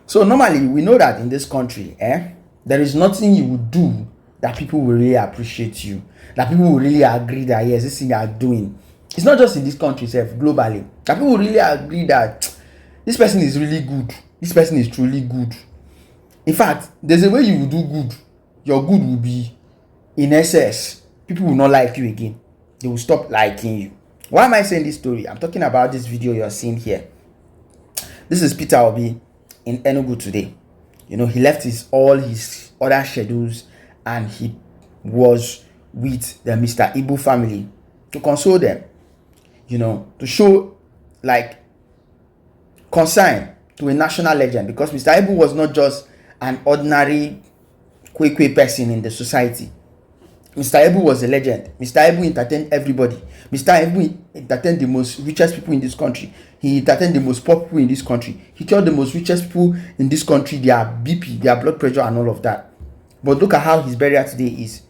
So normally we know that in this country, there is nothing you would do that people will really appreciate you, that people will really agree that yes, this thing you are doing. It's not just in this country itself, globally. That people will really agree that this person is really good. This person is truly good. In fact, there's a way you will do good. Your good will be in excess. People will not like you again. They will stop liking you. Why am I saying this story? I'm talking about this video you're seeing here. This is Peter Obi in Enugu today. He left all his other schedules and he was with the Mr. Ibu family to console them, to show like concern to a national legend, because Mr. Ibu was not just an ordinary kwekwe person in the society. Mr. Ibu was a legend. Mr. Ibu entertained everybody. Mr. Ibu entertained the most richest people in this country. He entertained the most poor people in this country. He told the most richest people in this country their BP, their blood pressure and all of that. But look at how his burial today is.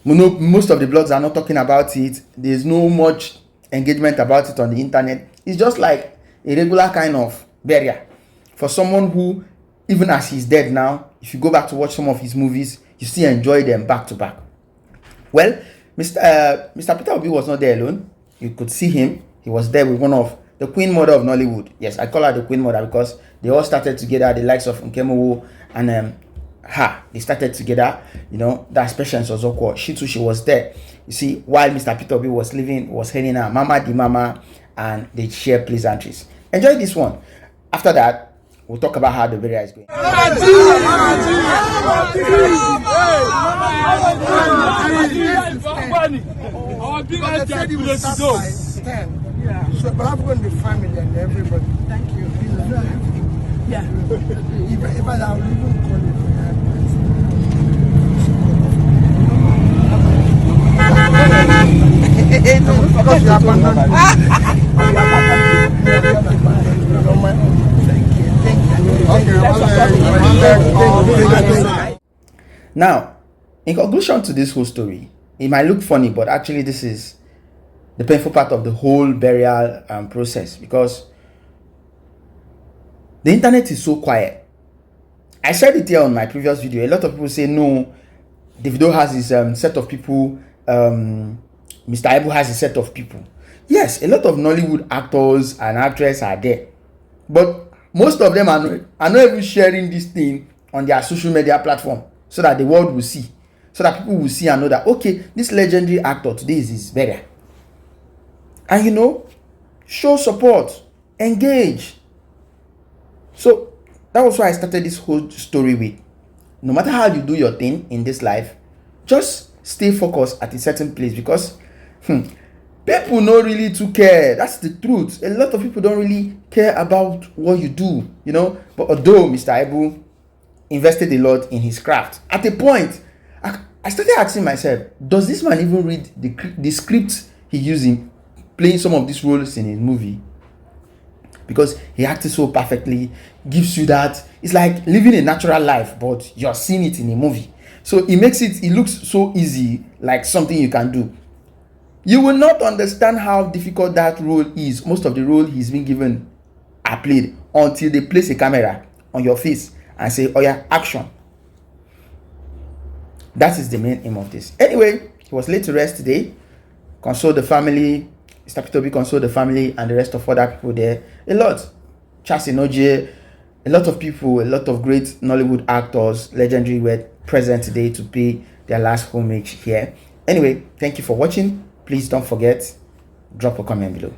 Most of the blogs are not talking about it. There's no much engagement about it on the internet. It's just like a regular kind of burial for someone who, even as he's dead now, if you go back to watch some of his movies, you still enjoy them back to back. Well, Mr. Peter Obi was not there alone. You could see him. He was there with one of the Queen Mother of Nollywood. Yes, I call her the Queen Mother because they all started together. The likes of Onyema and they started together. That's Patience Ozokwor. She too, she was there. You see, while Mr. Peter Obi was leaving, was hailing her Mama di Mama, and they share pleasantries. Enjoy this one. After that, we'll talk about how the burial is going. So, but I'm going to the family and everybody. Thank you. Yeah. If I have even call you for because you abandoned me. Now, in conclusion to this whole story, it might look funny, but actually this is the painful part of the whole burial process, because the internet is so quiet. I said it here on my previous video. A lot of people say no, Davido has his set of people, Mr. Ibu has a set of people. Yes, a lot of Nollywood actors and actresses are there, but most of them are not even sharing this thing on their social media platform so that the world will see, so that people will see and know that okay, this legendary actor today is his burial. And show support, engage. So that was why I started this whole story with, no matter how you do your thing in this life, just stay focused at a certain place, because people don't really to care. That's the truth. A lot of people don't really care about what you do, But although Mr. Ibu invested a lot in his craft, at a point, I started asking myself, does this man even read the script he using playing some of these roles in his movie? Because he acted so perfectly, gives you that it's like living a natural life, but you're seeing it in a movie. So it looks so easy, like something you can do. You will not understand how difficult that role is. Most of the role he's been given are played until they place a camera on your face and say, oh yeah, action. That is the main aim of this. Anyway, he was laid to rest today. Console the family. Mr. Peter Obi consoled the family and the rest of other people there. A lot. Charles Enoje, a lot of people, a lot of great Nollywood actors, legendary, were present today to pay their last homage here. Anyway, thank you for watching. Please don't forget, drop a comment below.